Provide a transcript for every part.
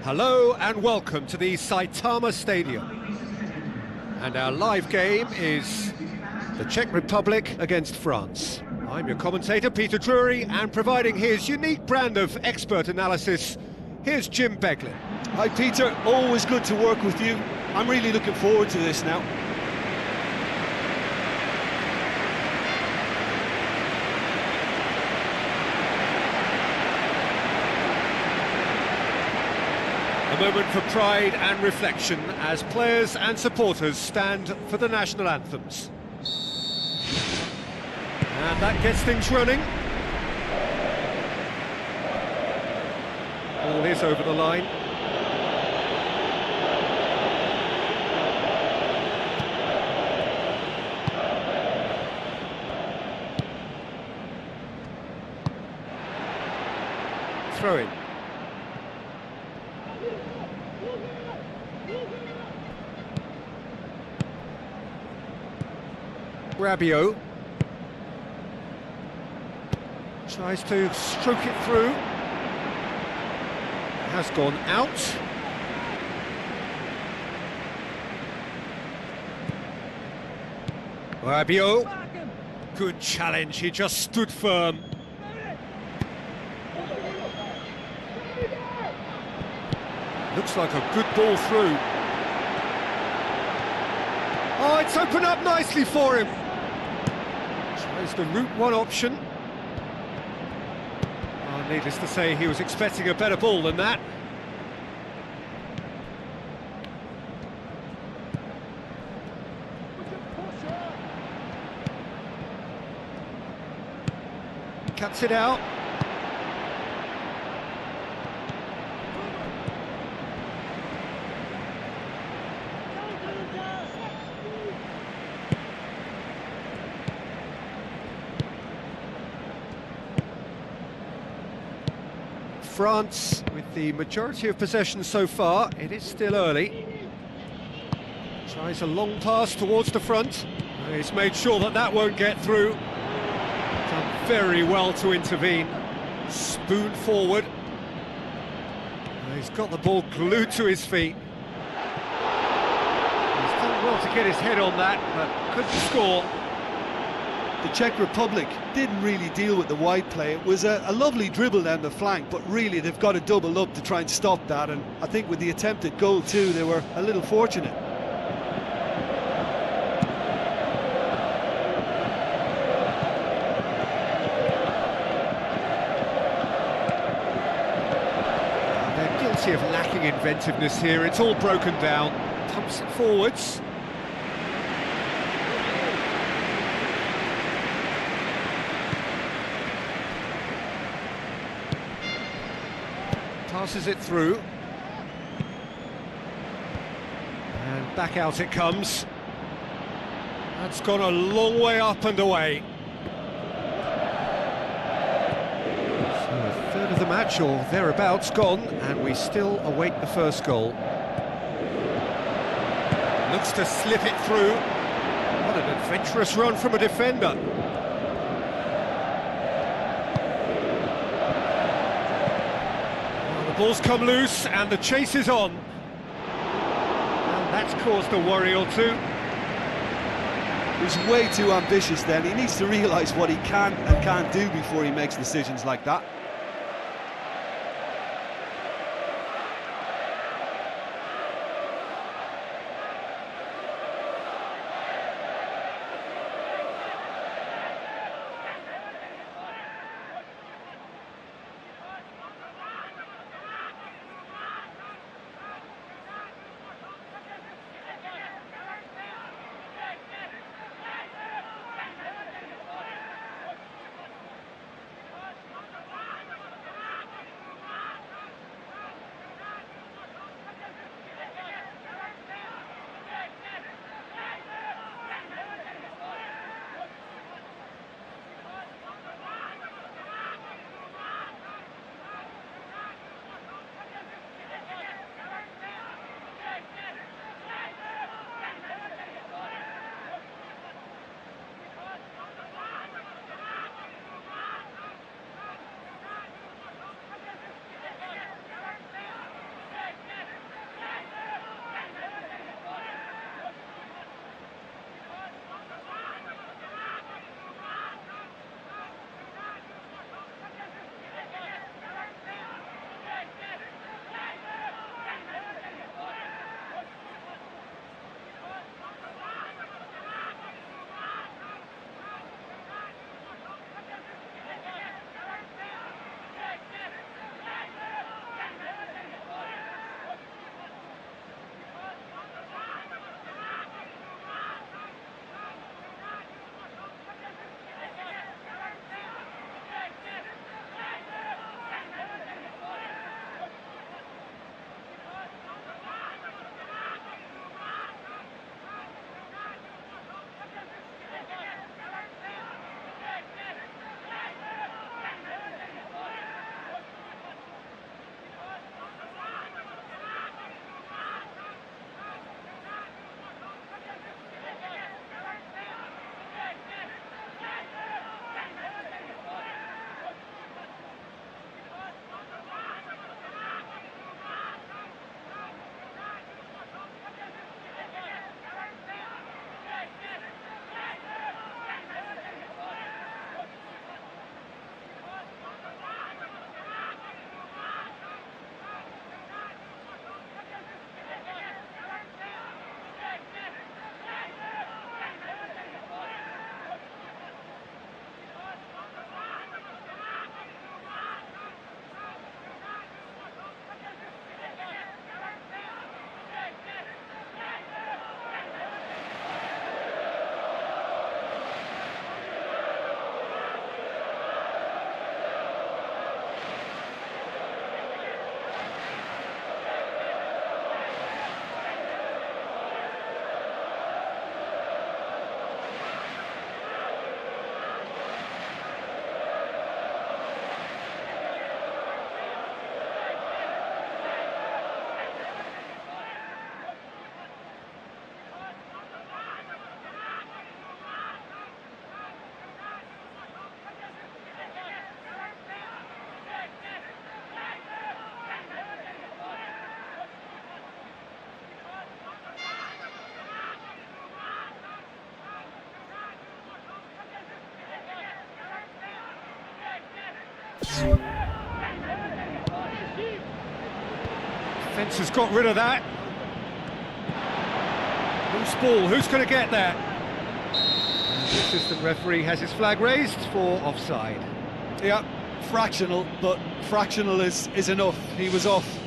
Hello and welcome to the Saitama Stadium. And our live game is the Czech Republic against France. I'm your commentator, Peter Drury, and providing his unique brand of expert analysis, here's Jim Beglin. Hi Peter, always good to work with you. I'm really looking forward to this now. A moment for pride and reflection as players and supporters stand for the national anthems. And that gets things running. Ball is over the line. Throw in. Rabiot tries to stroke it through, has gone out. Rabiot, good challenge, he just stood firm. Looks like a good ball through. Oh, it's opened up nicely for him. Tries the route one option. Oh, needless to say, he was expecting a better ball than that. Cuts it out. France with the majority of possession so far. It is still early. Tries a long pass towards the front. He's made sure that that won't get through. Done very well to intervene. Spoon forward. He's got the ball glued to his feet. He's done well to get his head on that, but couldn't score. The Czech Republic didn't really deal with the wide play. It was a lovely dribble down the flank, but really they've got to double up to try and stop that, and I think with the attempted goal too, they were a little fortunate. They're guilty of lacking inventiveness here. It's all broken down. Pumps it forwards. Passes it through. And back out it comes. That's gone a long way up and away. So a third of the match or thereabouts gone, and we still await the first goal. Looks to slip it through. What an adventurous run from a defender. The ball's come loose and the chase is on. And that's caused a worry or two. He's way too ambitious then. He needs to realise what he can and can't do before he makes decisions like that. Defence has got rid of that. Loose ball, who's going to get there? And the assistant referee has his flag raised for offside. Yeah, fractional, but fractional is enough. He was off.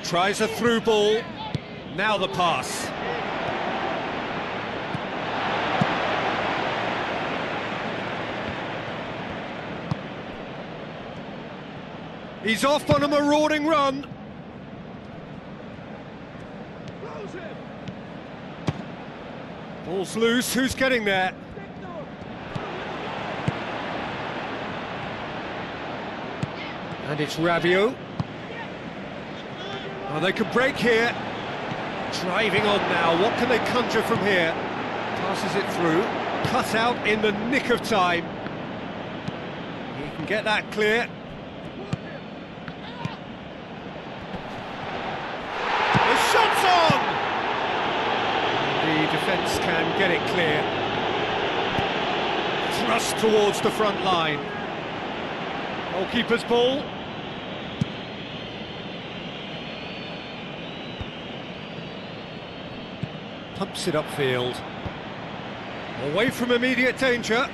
Tries a through ball, now the pass. He's off on a marauding run. Ball's loose, who's getting there? And it's Rabiot. Oh, they could break here. Driving on now, what can they conjure from here? Passes it through, cut out in the nick of time. He can get that clear. The shot's on! The defence can get it clear. Thrust towards the front line. Goalkeeper's ball. Pumps it upfield. Away from immediate danger.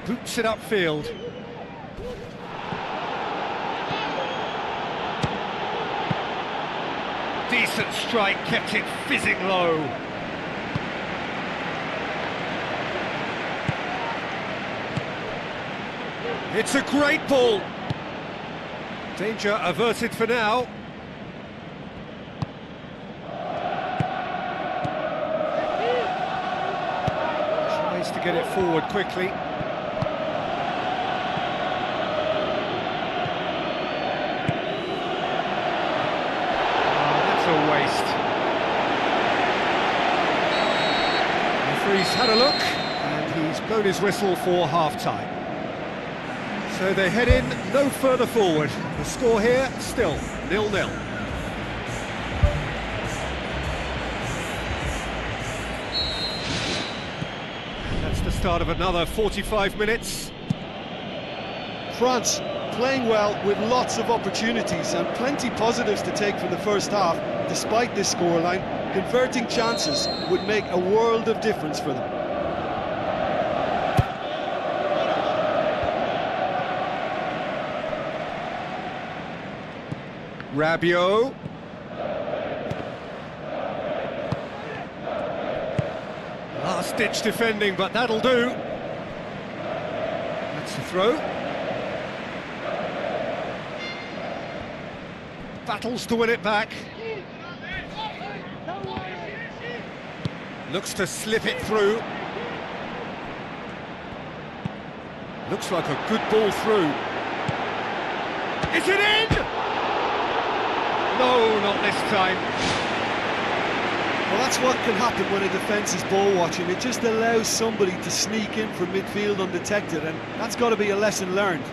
Boots it upfield. Decent strike, kept it fizzing low. It's a great ball. Danger averted for now. Tries to get it forward quickly. That's a waste. The referee's had a look and he's blown his whistle for half-time. So they head in no further forward. The score here, still 0-0. That's the start of another 45 minutes. France playing well with lots of opportunities and plenty positives to take from the first half, despite this scoreline. Converting chances would make a world of difference for them. Rabiot. Last-ditch defending, but that'll do. That's the throw. Battles to win it back. Looks to slip it through. Looks like a good ball through. Is it in? No, not this time. Well, that's what can happen when a defence is ball watching. It just allows somebody to sneak in from midfield undetected, and that's got to be a lesson learned.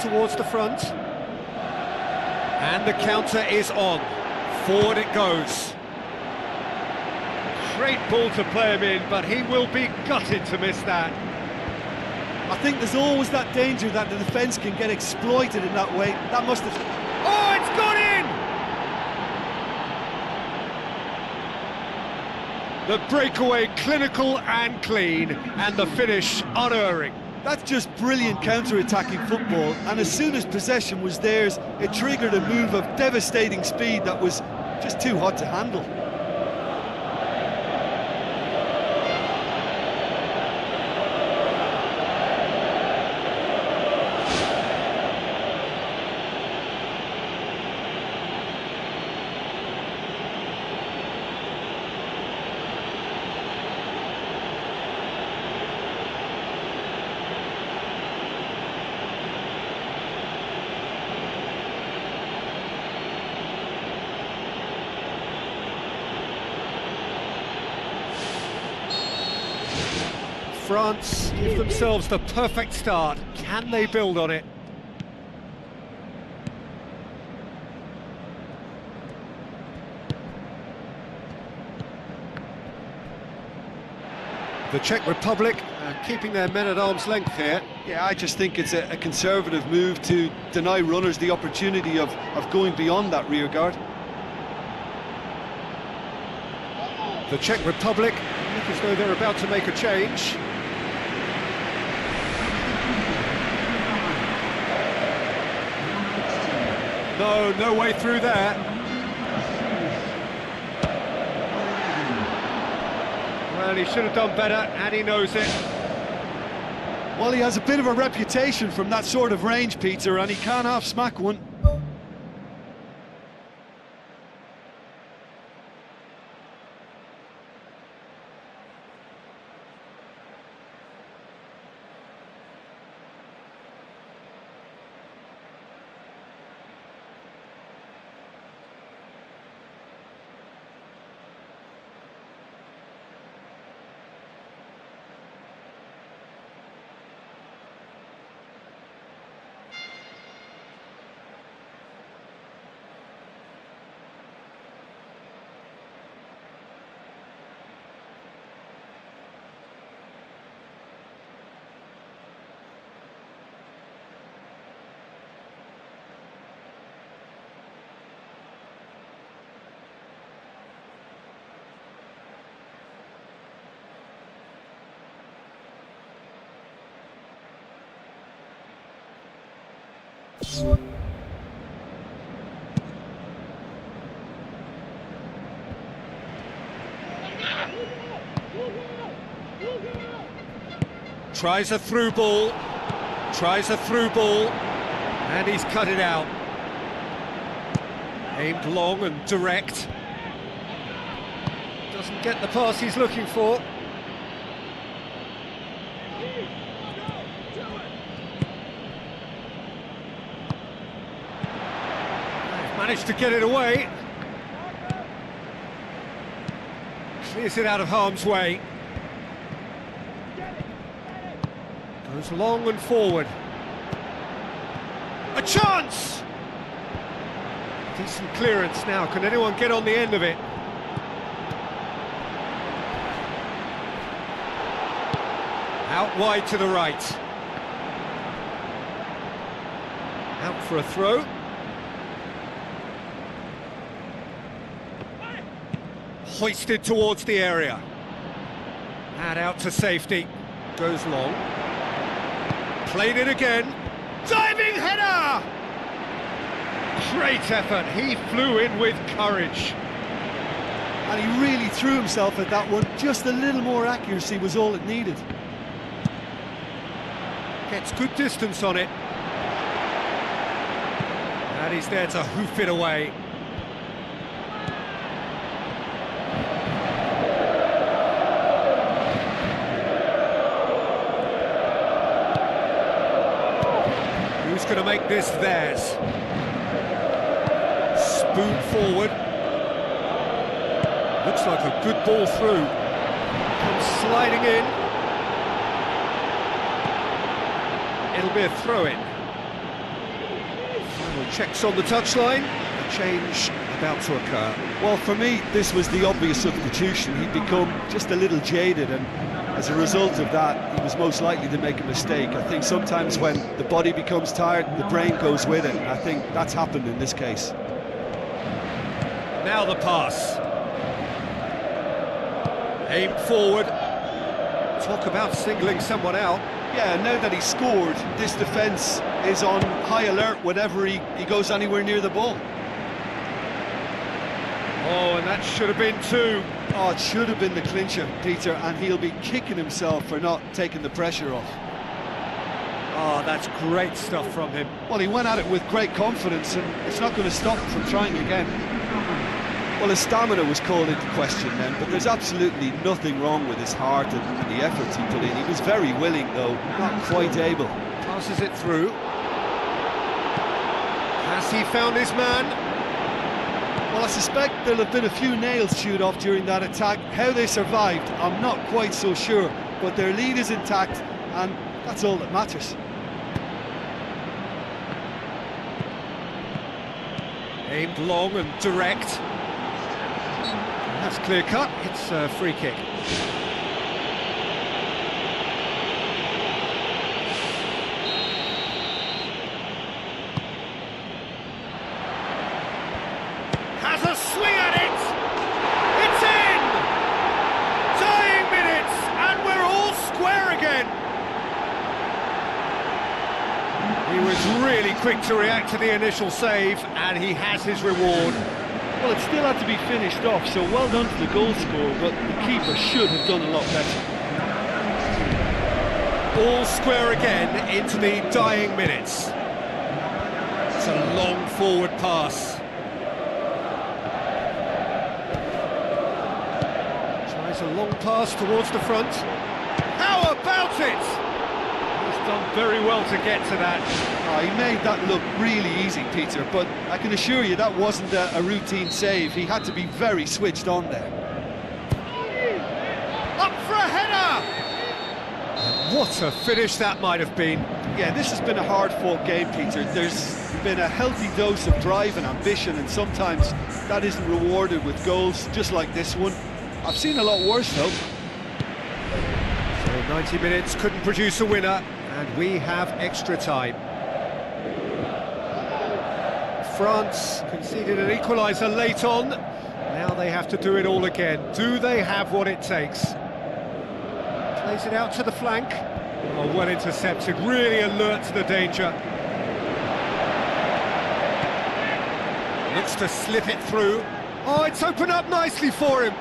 Towards the front, and the counter is on. Forward it goes. Great ball to play him in, but he will be gutted to miss that. I think there's always that danger that the defence can get exploited in that way. That must have... Oh, it's gone in! The breakaway clinical and clean, and the finish unerring. That's just brilliant counter-attacking football, and as soon as possession was theirs, it triggered a move of devastating speed that was just too hot to handle. France give themselves the perfect start. Can they build on it? The Czech Republic keeping their men at arm's length here. Yeah, I just think it's a conservative move to deny runners the opportunity of going beyond that rear guard. The Czech Republic look as though they're about to make a change. No way through there. Well, he should have done better, and he knows it. Well, he has a bit of a reputation from that sort of range, Peter, and he can't half-smack one. Tries a through ball, and he's cut it out. Aimed long and direct. Doesn't get the pass he's looking for. They've managed to get it away. Clears it out of harm's way. Goes long and forward. A chance! Decent clearance now. Can anyone get on the end of it? Out wide to the right. Out for a throw. Hoisted towards the area. And out to safety. Goes long. Played it again. Diving header! Great effort. He flew in with courage. And he really threw himself at that one. Just a little more accuracy was all it needed. Gets good distance on it. And he's there to hoof it away. Who's going to make this theirs? Spoon forward. Looks like a good ball through. Comes sliding in. It'll be a throw-in. Final checks on the touchline. A change about to occur. Well, for me, this was the obvious substitution. He'd become just a little jaded, and as a result of that, he was most likely to make a mistake. I think sometimes when the body becomes tired, the brain goes with it, and I think that's happened in this case. Now the pass. Aimed forward. Talk about singling someone out. Yeah, now that he's scored, this defence is on high alert whenever he goes anywhere near the ball. Oh, and that should have been two. Oh, it should have been the clincher, Peter, and he'll be kicking himself for not taking the pressure off. Oh, that's great stuff from him. Well, he went at it with great confidence, and it's not going to stop him from trying again. Well, his stamina was called into question then, but there's absolutely nothing wrong with his heart and the efforts he put in. He was very willing, though, not quite able. Passes it through. Has he found his man? Well, I suspect there'll have been a few nails chewed off during that attack. How they survived, I'm not quite so sure. but their lead is intact, and that's all that matters. Aimed long and direct. That's clear cut, it's a free kick. Has a swing at it! It's in! Dying minutes, and we're all square again! He was really quick to react to the initial save, and he has his reward. Well, it still had to be finished off, so well done to the goal scorer, but the keeper should have done a lot better. All square again into the dying minutes. It's a long forward pass. Tries a long pass towards the front. How about it? He's done very well to get to that. Oh, he made that look really easy, Peter, but I can assure you that wasn't a routine save. He had to be very switched on there. Up for a header! And what a finish that might have been. Yeah, this has been a hard-fought game, Peter. There's been a healthy dose of drive and ambition, and sometimes that isn't rewarded with goals, just like this one. I've seen a lot worse, though. So 90 minutes couldn't produce a winner, and we have extra time. France conceded an equaliser late on. Now they have to do it all again. Do they have what it takes? Plays it out to the flank. Oh, well intercepted, really alert to the danger. Looks to slip it through. Oh, it's opened up nicely for him.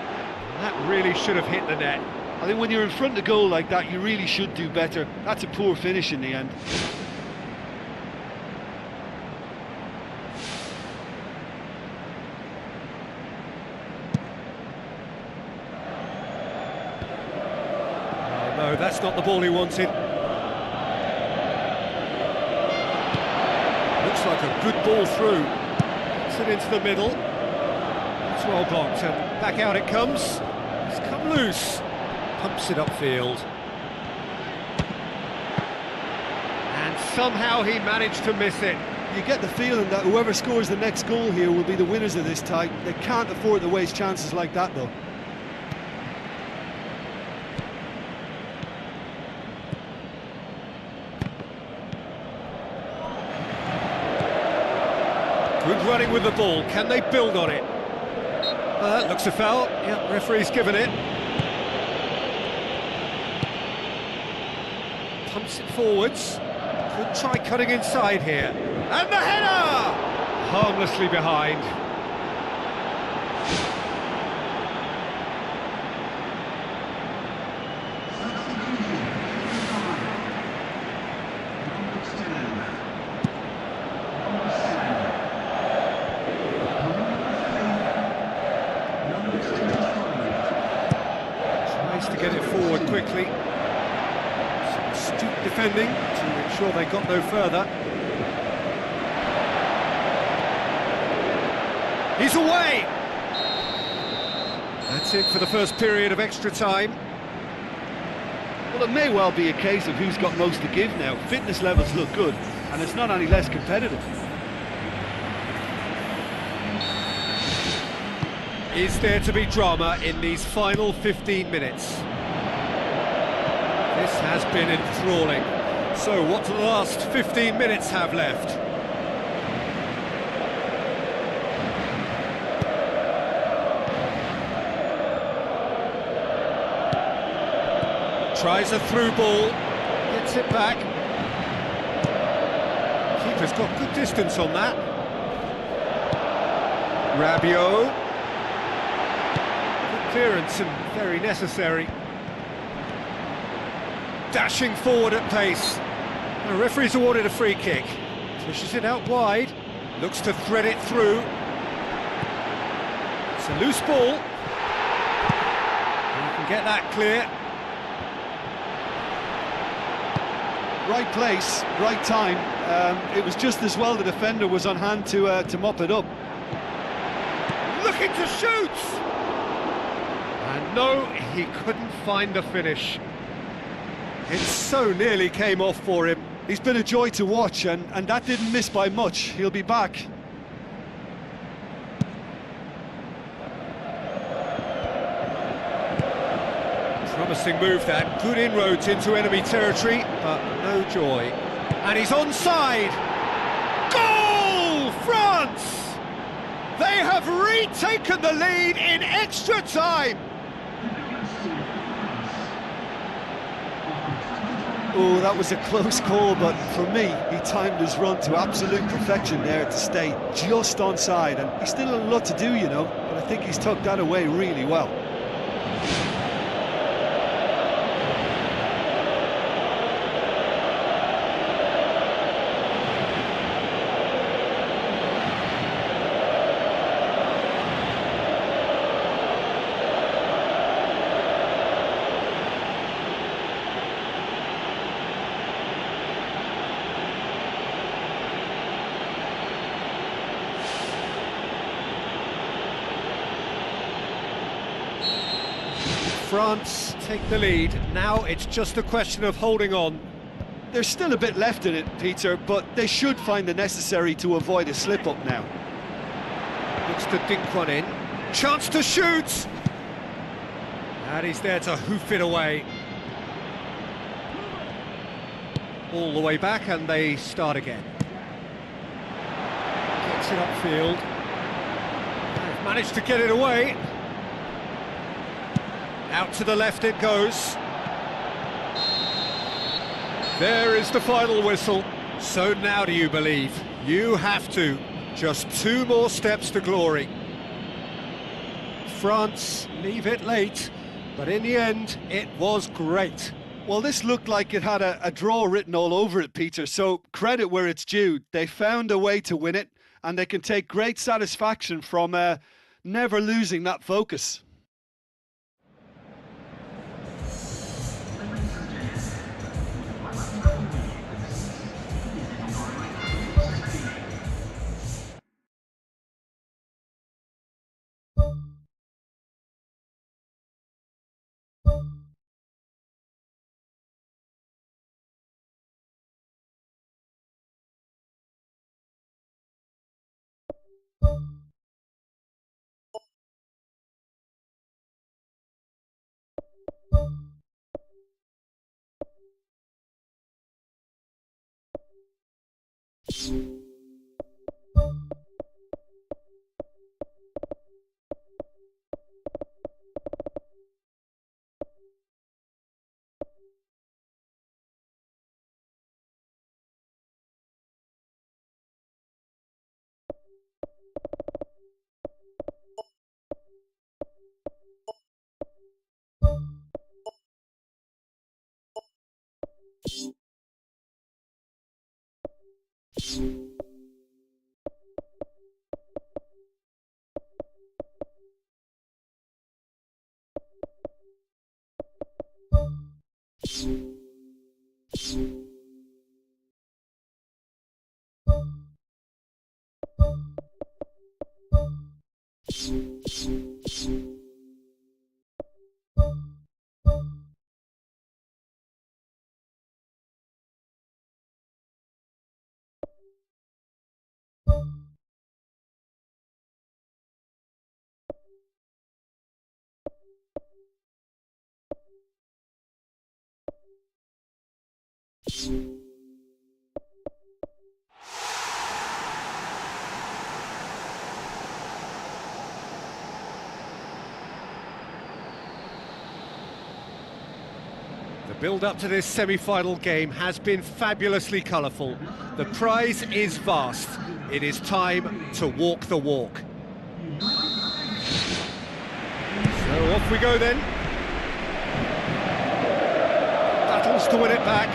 That really should have hit the net. I think when you're in front of goal like that, you really should do better. That's a poor finish in the end. No, that's not the ball he wanted. Looks like a good ball through. Gets it into the middle. It's well blocked, and back out it comes. It's come loose. Pumps it upfield. And somehow he managed to miss it. You get the feeling that whoever scores the next goal here will be the winners of this tie. They can't afford to waste chances like that, though. Good running with the ball. Can they build on it? Looks a foul. Yeah, referee's given it. Pumps it forwards. Could try cutting inside here. And the header! Harmlessly behind. Tries to get it forward quickly. Some astute defending to ensure they got no further. He's away! That's it for the first period of extra time. Well, it may well be a case of who's got most to give now. Fitness levels look good, and it's not any less competitive. Is there to be drama in these final 15 minutes? This has been enthralling. So what do the last 15 minutes have left? Tries a through ball, gets it back. Keeper's got good distance on that. Rabiot. Good clearance and very necessary. Dashing forward at pace. The referee's awarded a free kick. Pushes it out wide. Looks to thread it through. It's a loose ball. You can get that clear. Right place, right time. It was just as well the defender was on hand to mop it up. Looking to shoot! And no, he couldn't find the finish. It so nearly came off for him. He's been a joy to watch, and that didn't miss by much. He'll be back. Promising move that, good inroads into enemy territory, but no joy. And he's onside! Goal! France! They have retaken the lead in extra time! Oh, that was a close call, but for me, he timed his run to absolute perfection there to stay just onside, and he's still a lot to do, you know, but I think he's tucked that away really well. France take the lead. Now it's just a question of holding on. There's still a bit left in it, Peter, but they should find the necessary to avoid a slip-up now. Looks to dink one in. Chance to shoot! And he's there to hoof it away. All the way back, and they start again. Gets it upfield. They've managed to get it away. Out to the left it goes. There is the final whistle. So now do you believe? You have to. Just 2 more steps to glory. France leave it late, but in the end, it was great. Well, this looked like it had a draw written all over it, Peter, so credit where it's due. They found a way to win it, and they can take great satisfaction from never losing that focus. The build-up to this semi-final game has been fabulously colourful. The prize is vast. It is time to walk the walk. So off we go then. Battles to win it back.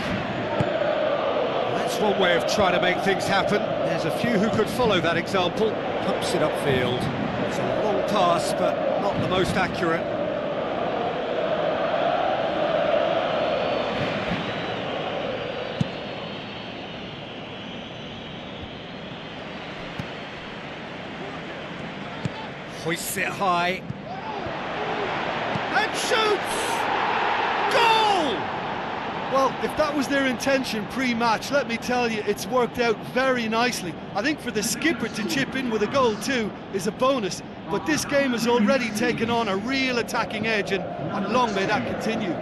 That's one way of trying to make things happen. There's a few who could follow that example. Pumps it upfield. It's a long pass, but not the most accurate. Hoists it high. And shoots! Goal! Well, if that was their intention pre-match, let me tell you, it's worked out very nicely. I think for the skipper to chip in with a goal too is a bonus, but this game has already taken on a real attacking edge, and long may that continue.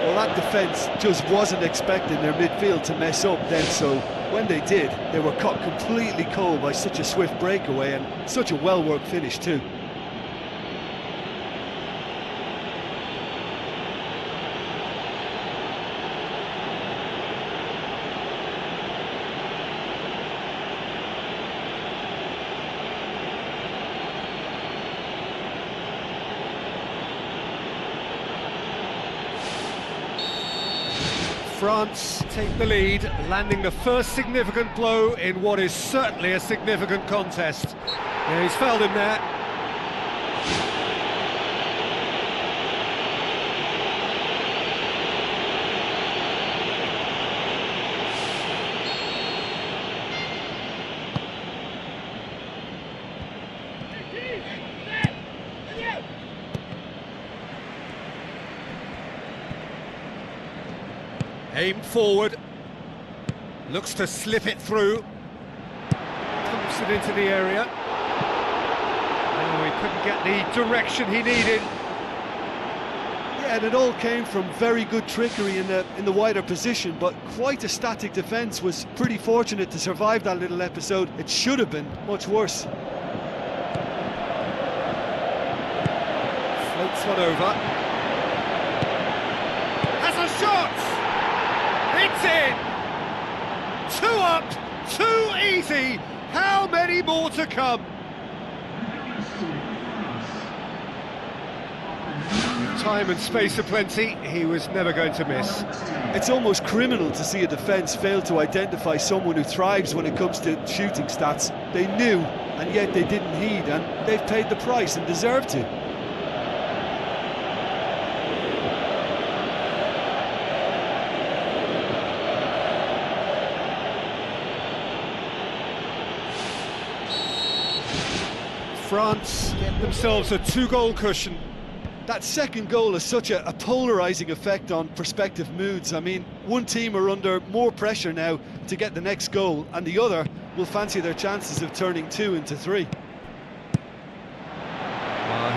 Well, that defence just wasn't expecting their midfield to mess up then, so when they did, they were caught completely cold by such a swift breakaway and such a well-worked finish too. France take the lead, landing the first significant blow in what is certainly a significant contest. Yeah, he's fouled him there. Aimed forward, looks to slip it through, pumps it into the area. Oh, he couldn't get the direction he needed. Yeah, and it all came from very good trickery in the wider position, but quite a static defence. Was pretty fortunate to survive that little episode. It should have been much worse. Floats one over. Has a shot! It's in! 2 up, 2 easy! How many more to come? With time and space aplenty, he was never going to miss. It's almost criminal to see a defence fail to identify someone who thrives when it comes to shooting stats. They knew, and yet they didn't heed, and they've paid the price and deserve to. France get themselves a 2-goal cushion. That second goal has such a polarising effect on prospective moods. I mean, one team are under more pressure now to get the next goal, and the other will fancy their chances of turning 2 into 3.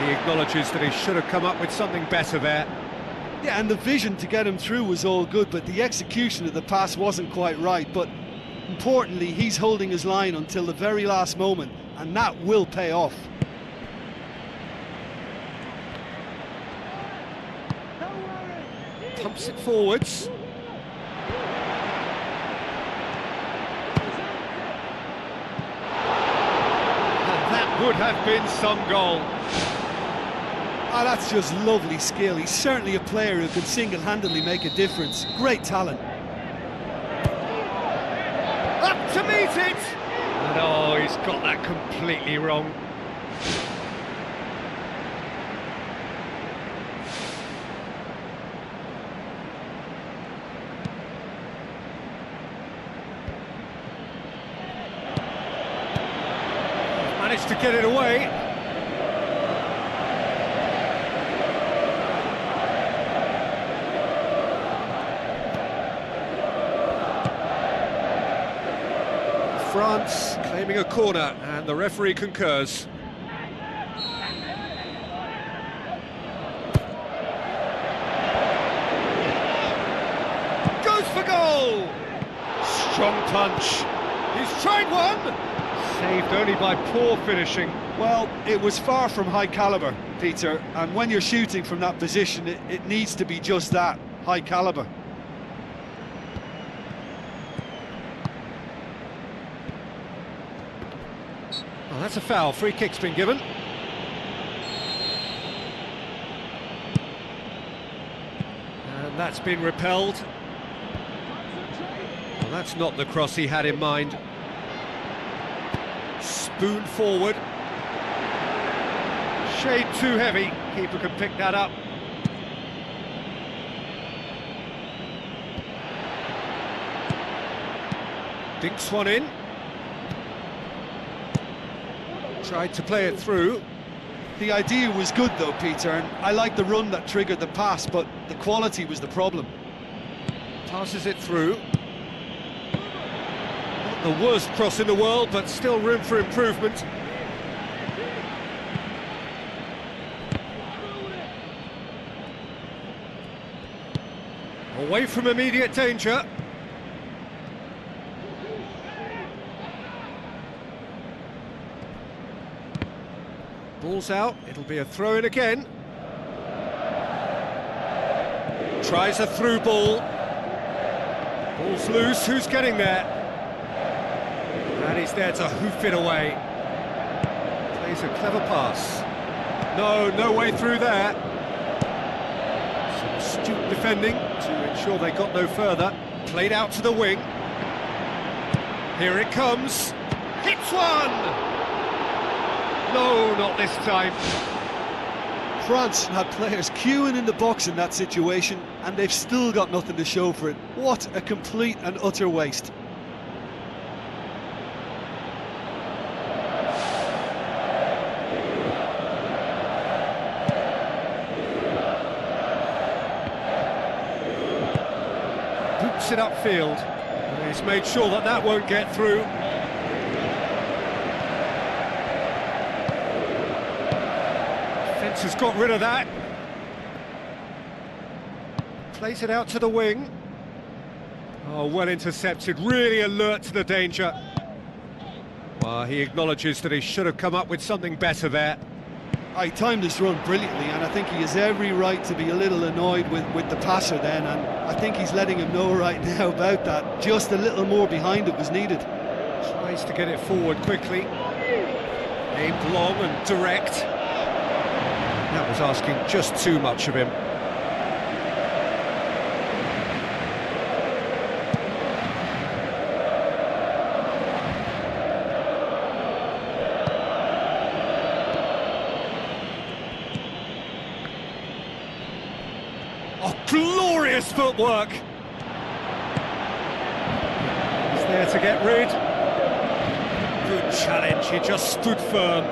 He acknowledges that he should have come up with something better there. Yeah, and the vision to get him through was all good, but the execution of the pass wasn't quite right. But importantly, he's holding his line until the very last moment, and that will pay off. Pumps it forwards. And that would have been some goal. Oh, that's just lovely skill. He's certainly a player who can single-handedly make a difference. Great talent. Up to meet it! And oh, he's got that completely wrong. Managed to get it away. France claiming a corner, and the referee concurs. Goes for goal! Strong punch. He's tried one! Saved only by poor finishing. Well, it was far from high calibre, Peter, and when you're shooting from that position, it needs to be just that, high calibre. Well, that's a foul. Free kick's been given. And that's been repelled. Well, that's not the cross he had in mind. Spoon forward. Shade too heavy. Keeper can pick that up. Dinks one in. Tried to play it through. The idea was good though, Peter, and I like the run that triggered the pass, but the quality was the problem. Passes it through. Not the worst cross in the world, but still room for improvement. Away from immediate danger. Ball's out, it'll be a throw-in again. Tries a through ball. Ball's loose, who's getting there? And he's there to hoof it away. Plays a clever pass. No way through there. Some astute defending to ensure they got no further. Played out to the wing. Here it comes. Hits one! No, not this time. France had players queuing in the box in that situation, and they've still got nothing to show for it. What a complete and utter waste. Boots it upfield. He's made sure that that won't get through. Defence has got rid of that. Plays it out to the wing. Oh, well intercepted, really alert to the danger. Well, he acknowledges that he should have come up with something better there. I timed this run brilliantly, and I think he has every right to be a little annoyed with the passer then, and I think he's letting him know right now about that. Just a little more behind it was needed. Tries to get it forward quickly. Aimed long and direct. That was asking just too much of him. Oh, glorious footwork! He's there to get rid. Good challenge, he just stood firm.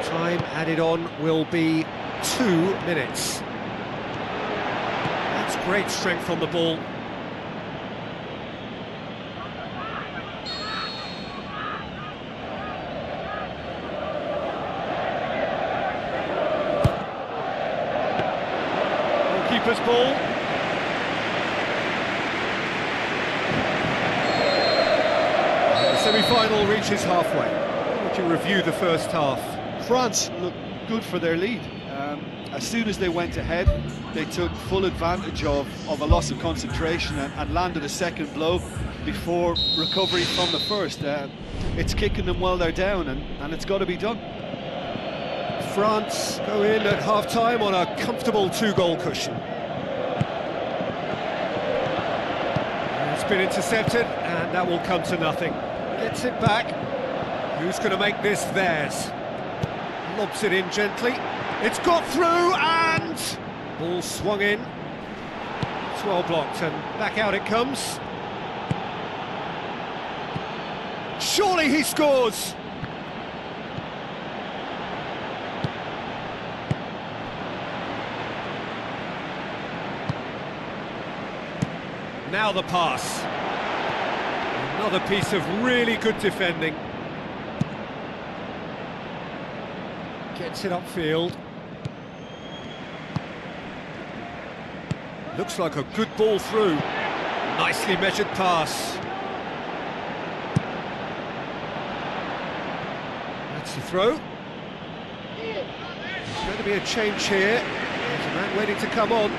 Time added on will be 2 minutes. That's great strength on the ball. Keeper's ball. The semi-final reaches halfway. How would you review the first half? France looked good for their lead. As soon as they went ahead, they took full advantage of a loss of concentration and landed a second blow before recovery from the first. It's kicking them while they're down, and it's got to be done. France go in at half-time on a comfortable 2-goal cushion. It's been intercepted, and that will come to nothing. Gets it back. Who's going to make this theirs? Lobs it in gently. It's got through, and ball swung in. It's well blocked, and back out it comes. Surely he scores! Now the pass. Another piece of really good defending. Gets it upfield. Looks like a good ball through. Nicely measured pass. That's the throw. There's going to be a change here. There's a man waiting to come on.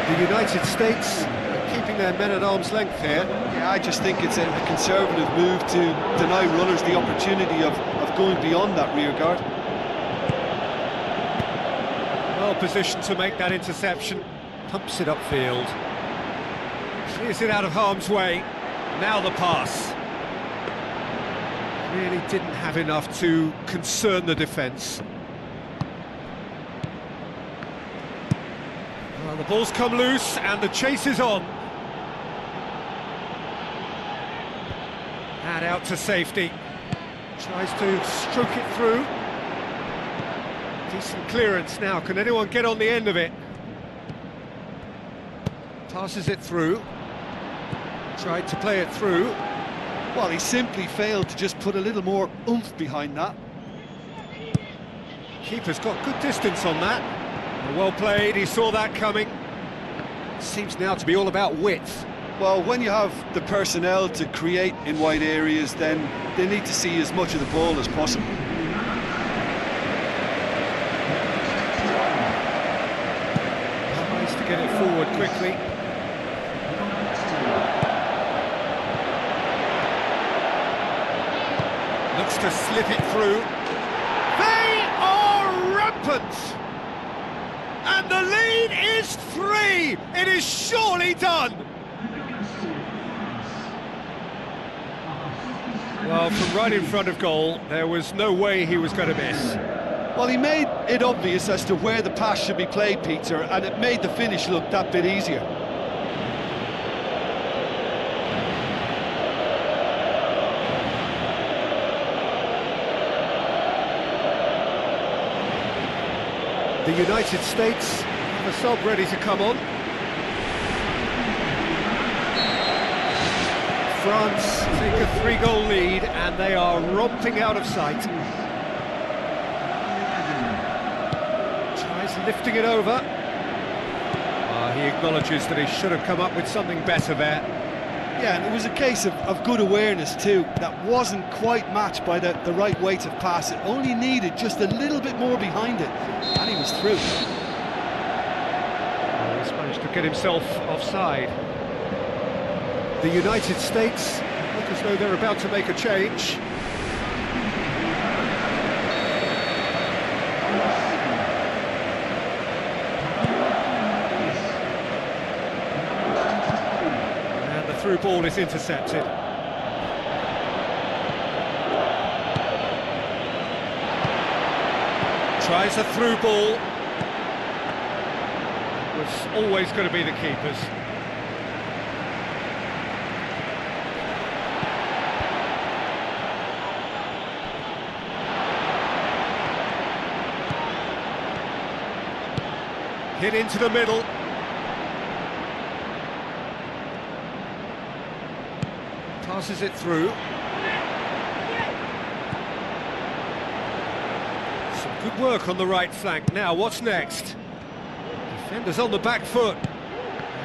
The United States are keeping their men at arm's length here. Yeah, I just think it's a conservative move to deny runners the opportunity of going beyond that rear guard. Well positioned to make that interception. Pumps it upfield. Clears it out of harm's way. Now the pass. Really didn't have enough to concern the defence. The ball's come loose and the chase is on. And out to safety. Tries to stroke it through. Decent clearance now. Can anyone get on the end of it? Passes it through. Tried to play it through. Well, he simply failed to just put a little more oomph behind that. Keeper's got good distance on that. Well played, he saw that coming. Seems now to be all about width. Well, when you have the personnel to create in wide areas, then they need to see as much of the ball as possible. Tries to get it forward quickly. Looks to slip it through. They are rampant! And the lead is 3! It is surely done! Well, from right in front of goal, there was no way he was going to miss. Well, he made it obvious as to where the pass should be played, Peter, and it made the finish look that bit easier. The United States have a sub ready to come on. France take a 3-goal lead and they are romping out of sight. Tries lifting it over. He acknowledges that he should have come up with something better there. Yeah, and it was a case of good awareness too. That wasn't quite matched by the right weight of pass. It only needed just a little bit more behind it, and he was through. He's managed to get himself offside. The United States look as though they're about to make a change. And the through ball is intercepted. Tries a through ball. It was always going to be the keeper's. Hit into the middle. Passes it through. Some good work on the right flank. Now, what's next? Defender's on the back foot.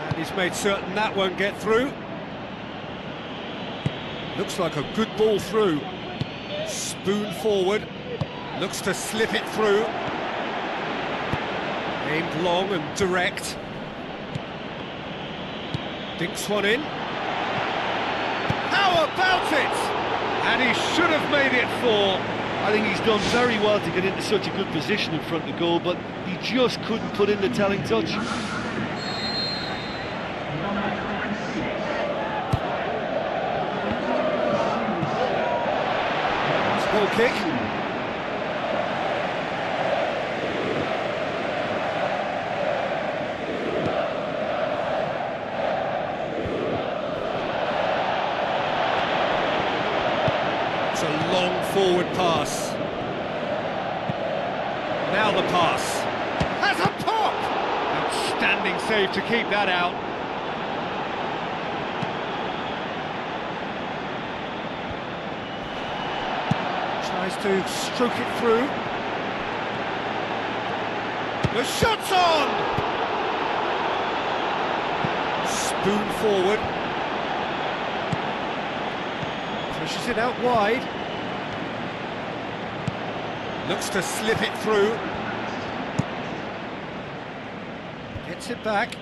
And he's made certain that won't get through. Looks like a good ball through. Spoon forward. Looks to slip it through. Aimed long and direct. Dinks one in. How about it? And he should have made it 4. I think he's done very well to get into such a good position in front of the goal, but he just couldn't put in the telling touch. Ball kick. It's a long forward pass. Now the pass. Has a pop! Outstanding save to keep that out. Tries to stroke it through. The shot's on! Spoon forward. Pushes it out wide. Looks to slip it through. Gets it back.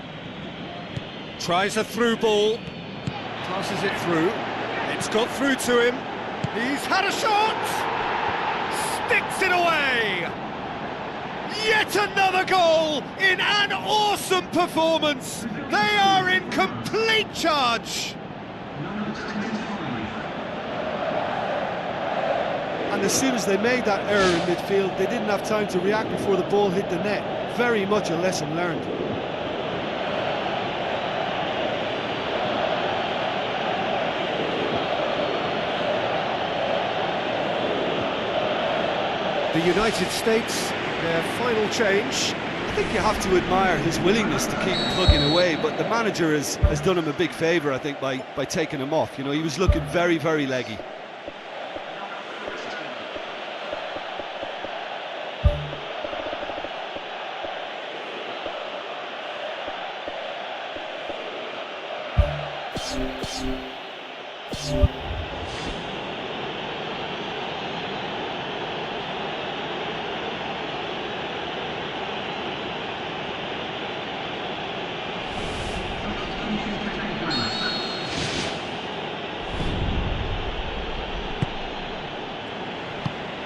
Tries a through ball. Passes it through. It's got through to him. He's had a shot! Sticks it away! Yet another goal in an awesome performance! They are in complete charge! And as soon as they made that error in midfield, they didn't have time to react before the ball hit the net. Very much a lesson learned. The United States, their final change. I think you have to admire his willingness to keep plugging away, but the manager has done him a big favour, I think, by taking him off. You know, he was looking very, very leggy.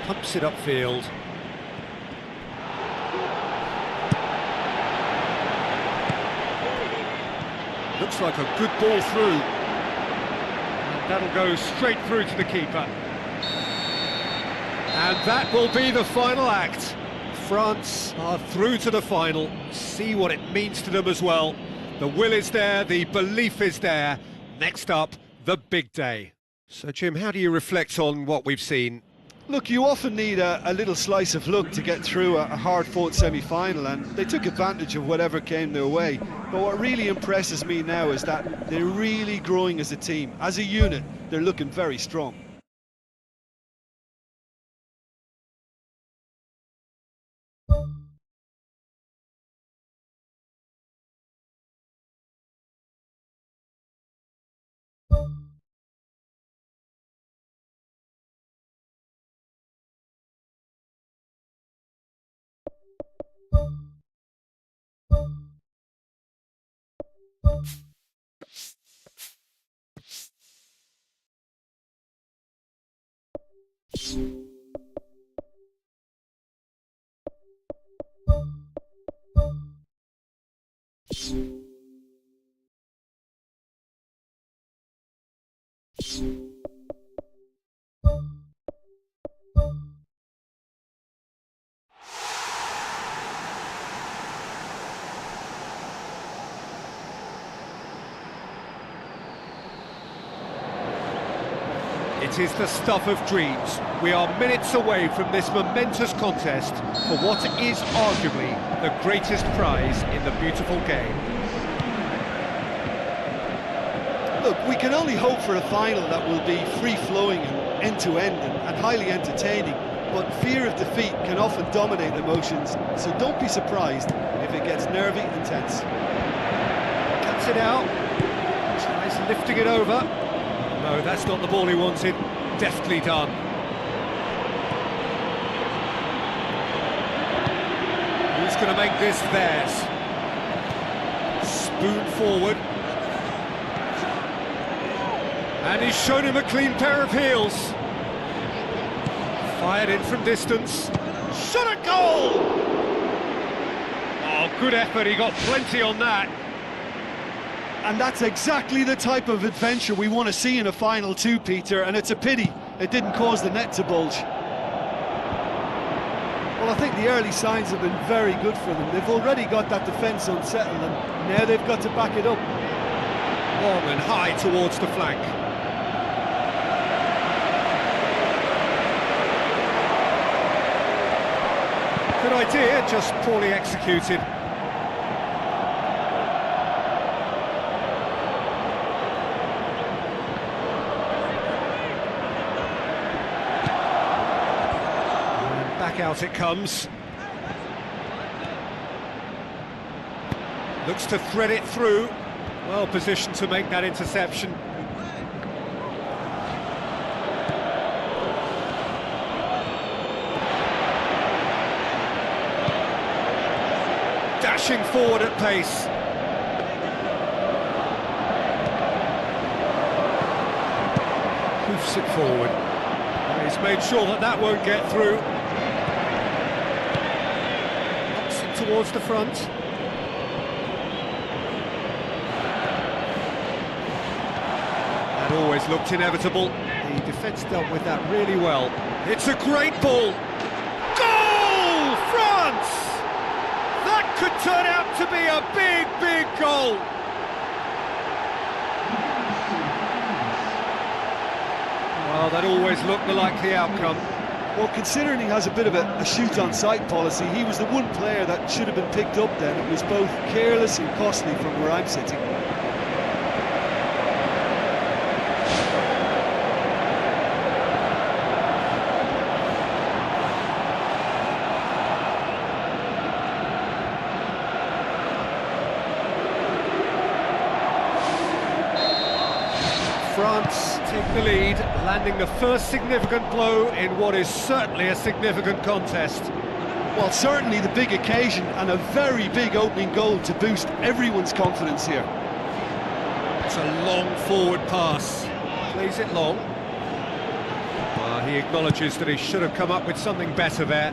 Pumps it upfield. Looks like a good ball through. And that'll go straight through to the keeper. And that will be the final act. France are through to the final. See what it means to them as well. The will is there, the belief is there. Next up, the big day. So, Jim, how do you reflect on what we've seen? Look, you often need a little slice of luck to get through a hard-fought semi-final, and they took advantage of whatever came their way. But what really impresses me now is that they're really growing as a team. As a unit, they're looking very strong. It is the stuff of dreams. We are minutes away from this momentous contest for what is arguably the greatest prize in the beautiful game. Look, we can only hope for a final that will be free-flowing and end-to-end and highly entertaining, but fear of defeat can often dominate emotions, so don't be surprised if it gets nervy and tense. Cuts it out, tries lifting it over. No, that's not the ball he wanted. Deftly done. Who's going to make this theirs? Spoon forward. And he's shown him a clean pair of heels. Fired in from distance. Shot a goal! Oh, good effort, he got plenty on that. And that's exactly the type of adventure we want to see in a final too, Peter, and it's a pity it didn't cause the net to bulge. Well, I think the early signs have been very good for them. They've already got that defence unsettled, and now they've got to back it up. Long and high towards the flank. Good idea, just poorly executed. Back out it comes. Looks to thread it through. Well positioned to make that interception. Dashing forward at pace. Hoofs it forward. He's made sure that that won't get through. Towards the front. That always looked inevitable. The defence dealt with that really well. It's a great ball. Goal! France! That could turn out to be a big, big goal. Well, that always looked the likely outcome. Well, considering he has a bit of a shoot-on-sight policy, he was the one player that should have been picked up then. It was both careless and costly from where I'm sitting. France take the lead, landing the first significant blow in what is certainly a significant contest. Well, certainly the big occasion and a very big opening goal to boost everyone's confidence here. It's a long forward pass. Plays it long. He acknowledges that he should have come up with something better there.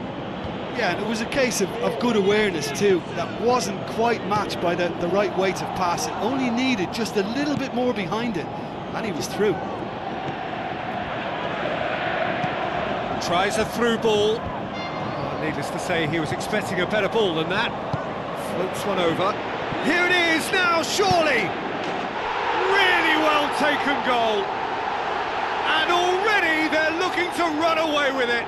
Yeah, and it was a case of good awareness too. That wasn't quite matched by the right weight of pass. It only needed just a little bit more behind it, and he was through. Tries a through ball. Needless to say, he was expecting a better ball than that. Floats one over. Here it is now, surely! Really well taken goal. And already they're looking to run away with it.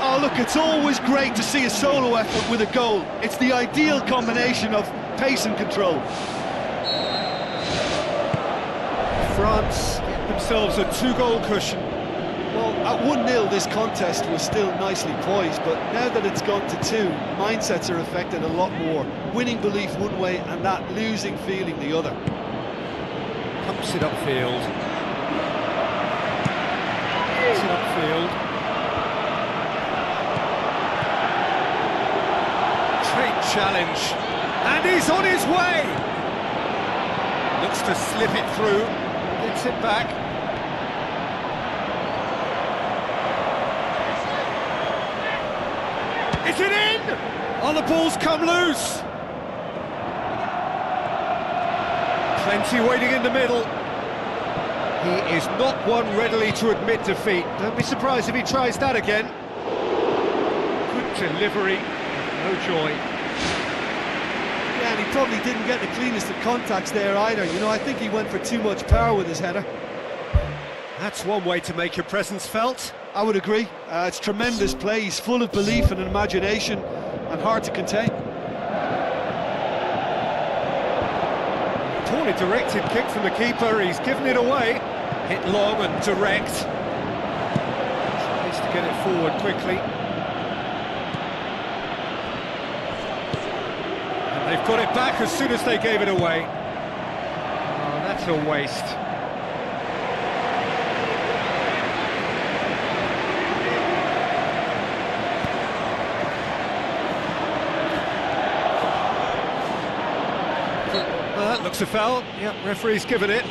Oh, look, it's always great to see a solo effort with a goal. It's the ideal combination of pace and control. France get themselves a two-goal cushion. Well, at 1-0 this contest was still nicely poised, but now that it's gone to 2, mindsets are affected a lot more. Winning belief one way and that losing feeling the other. Pumps it upfield. Pumps it upfield. Great challenge. And he's on his way! Looks to slip it through. Gets it back. Is it in? Oh, the ball's come loose. Plenty waiting in the middle. He is not one readily to admit defeat. Don't be surprised if he tries that again. Good delivery, no joy. Yeah, and he probably didn't get the cleanest of contacts there either. You know, I think he went for too much power with his header. That's one way to make your presence felt. I would agree. It's tremendous play. He's full of belief and imagination and hard to contain. Poorly directed kick from the keeper. He's given it away. Hit long and direct. Tries to get it forward quickly. And they've got it back as soon as they gave it away. Oh, that's a waste. That looks a foul. Yep, referee's given it.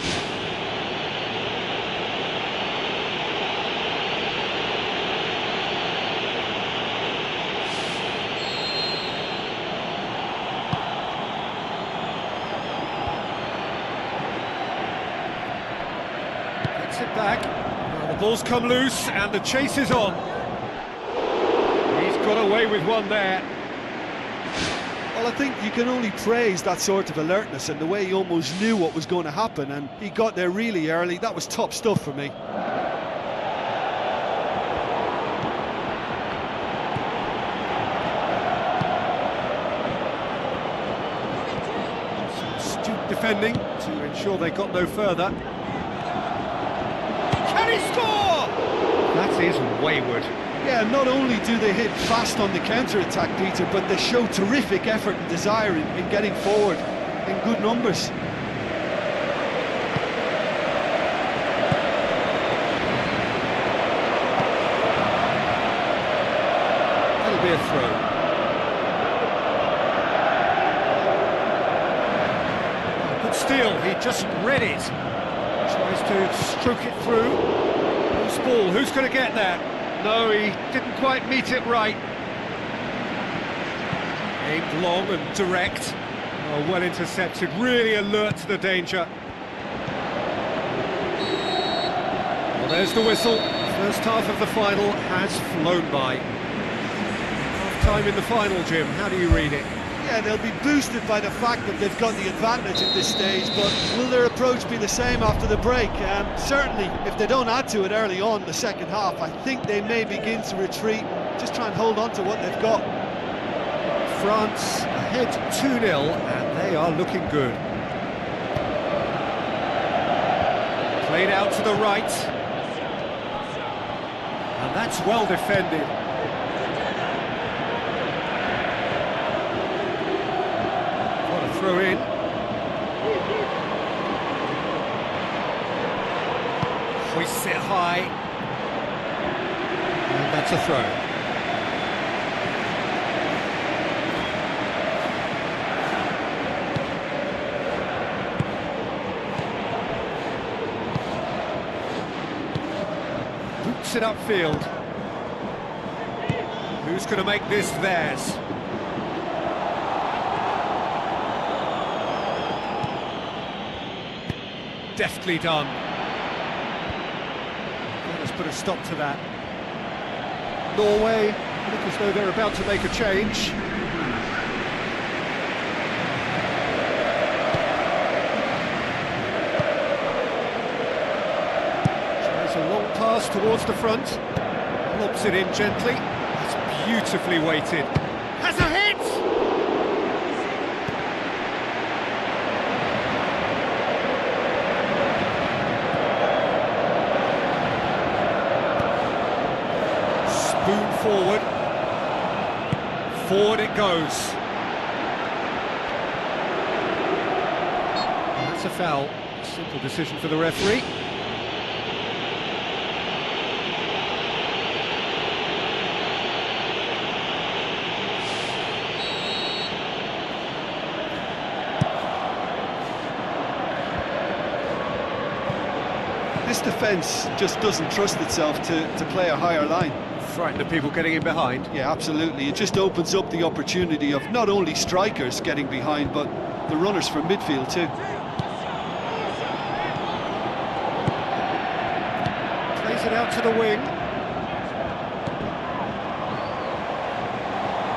Gets it back. Well, the ball's come loose and the chase is on. He's got away with one there. Well, I think you can only praise that sort of alertness and the way he almost knew what was going to happen, and he got there really early. That was top stuff for me. Some astute defending to ensure they got no further. Can he score? That is wayward. Yeah, not only do they hit fast on the counter-attack, Peter, but they show terrific effort and desire in getting forward in good numbers. That'll be a throw. Oh, good steal, he just read it. Tries to stroke it through. Loose ball, who's going to get there? No, he didn't quite meet it right. Aimed long and direct. Oh, well intercepted, really alert to the danger. Well, there's the whistle. First half of the final has flown by. Half time in the final, Jim. How do you read it? Yeah, they'll be boosted by the fact that they've got the advantage at this stage, but will their approach be the same after the break? Certainly, if they don't add to it early on in the second half, I think they may begin to retreat, just try and hold on to what they've got. France ahead 2-0, and they are looking good. Played out to the right. And that's well defended. Throw in. Hoists it high. And that's a throw. Boots it upfield. Who's going to make this theirs? Deftly done. Let's put a stop to that. Norway look as though they're about to make a change. Tries a long pass towards the front. Lobs it in gently. That's beautifully weighted. Has a hit! Boom forward. Forward it goes. And that's a foul. Simple decision for the referee. This defence just doesn't trust itself to play a higher line. Frightened of people getting in behind. Yeah, absolutely. It just opens up the opportunity of not only strikers getting behind, but the runners from midfield too. Plays it out to the wing.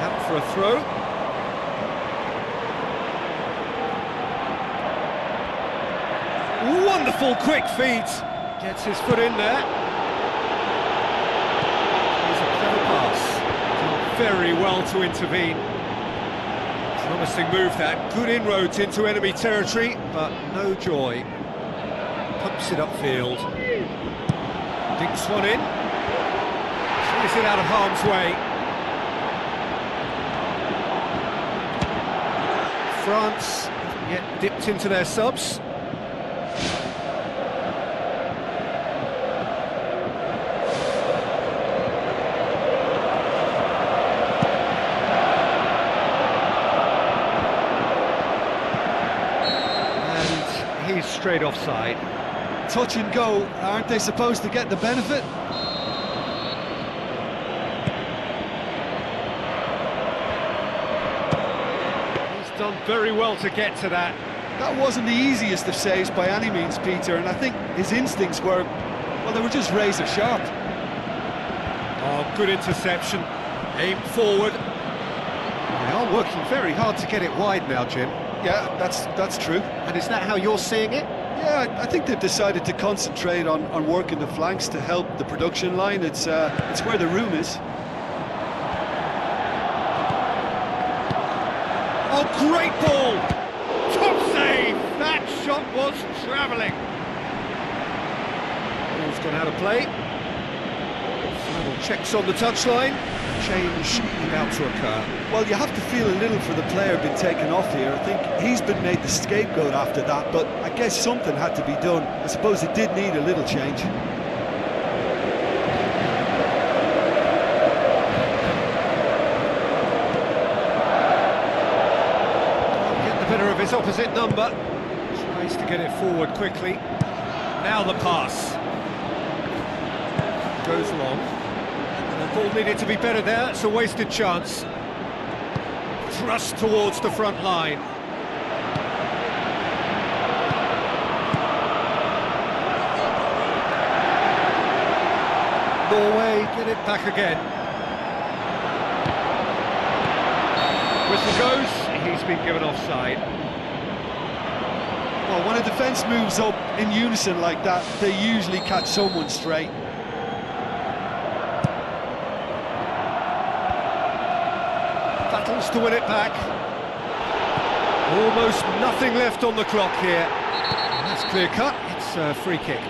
Out for a throw. Wonderful quick feet. Gets his foot in there. Very well to intervene. Promising move that. Good inroads into enemy territory, but no joy. Pumps it upfield. Dinks one in. Clears it out of harm's way. France haven't yet dipped into their subs. He's straight offside. Touch and go, aren't they supposed to get the benefit? He's done very well to get to that. That wasn't the easiest of saves by any means, Peter, and I think his instincts were, well, they were just razor sharp. Oh, good interception. Aimed forward. They are working very hard to get it wide now, Jim. Yeah, that's true. And is that how you're seeing it? Yeah, I think they've decided to concentrate on working the flanks to help the production line. It's where the room is. Oh, great ball! Top save! That shot was travelling. Ball's gone out of play. Final checks on the touchline. Change about to occur. Well, you have to feel a little for the player being taken off here. I think he's been made the scapegoat after that, but I guess something had to be done. I suppose it did need a little change. Get the better of his opposite number. Tries to get it forward quickly. Now the pass. Goes long. The ball needed to be better there, it's a wasted chance. Thrust towards the front line. Norway get it back again. Whistle goes, he's been given offside. Well, when a defence moves up in unison like that, they usually catch someone straight. Battles to win it back. Almost nothing left on the clock here. That's clear cut, it's a free kick.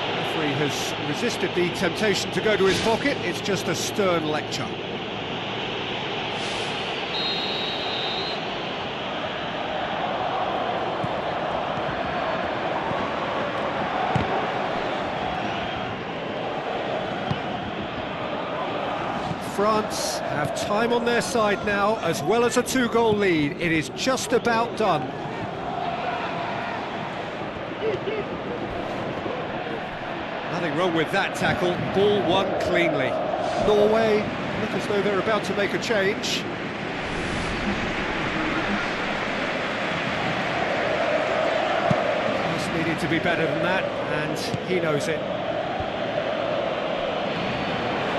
The referee has resisted the temptation to go to his pocket, it's just a stern lecture. France have time on their side now, as well as a two-goal lead. It is just about done. Nothing wrong with that tackle. Ball won cleanly. Norway look as though they're about to make a change. Just needed to be better than that, and he knows it.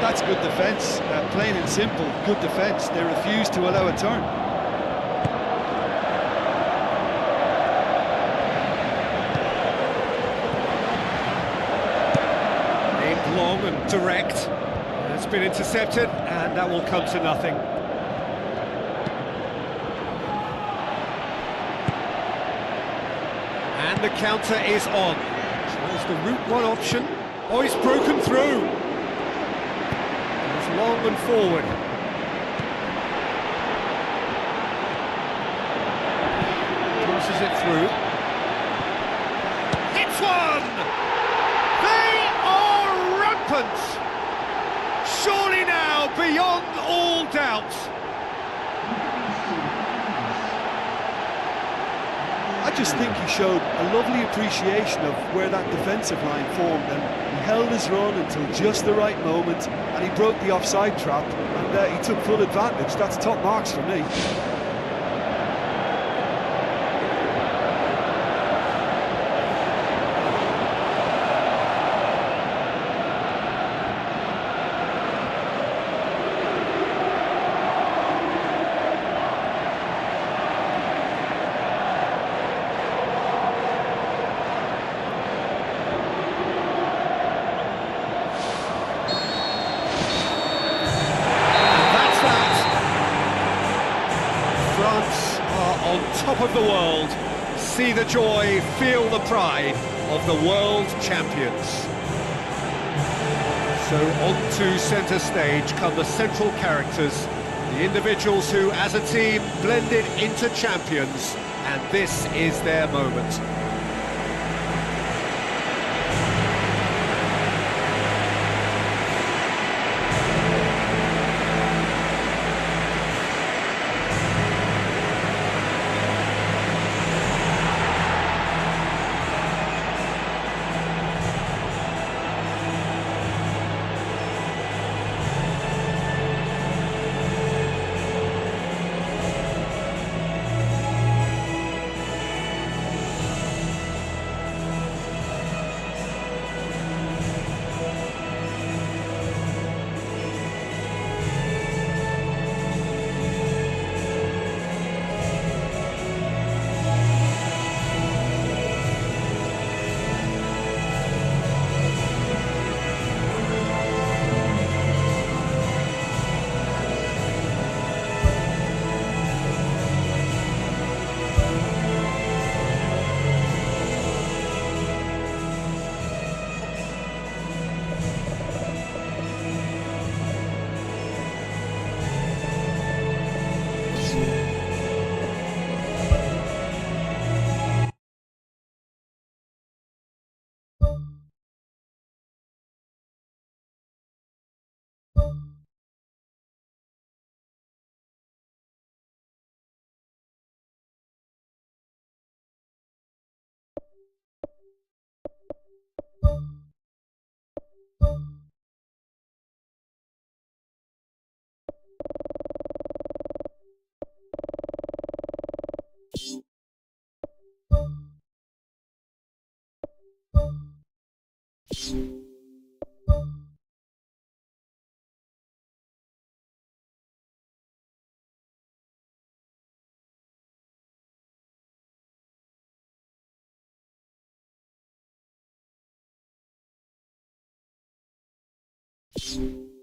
That's good defence, plain and simple, good defence. They refuse to allow a turn. Aimed long and direct. It's been intercepted, and that will come to nothing. And the counter is on. Tries the route one option. Oh, he's broken through. Long and forward. Crosses it through. It's one! They are rampant! Surely now, beyond all doubt. I just think he showed a lovely appreciation of where that defensive line formed, and he held his run until just the right moment, and he broke the offside trap, and he took full advantage. That's top marks for me. On top of the world, see the joy, feel the pride of the world champions. So onto centre stage come the central characters, the individuals who, as a team, blended into champions, and this is their moment. You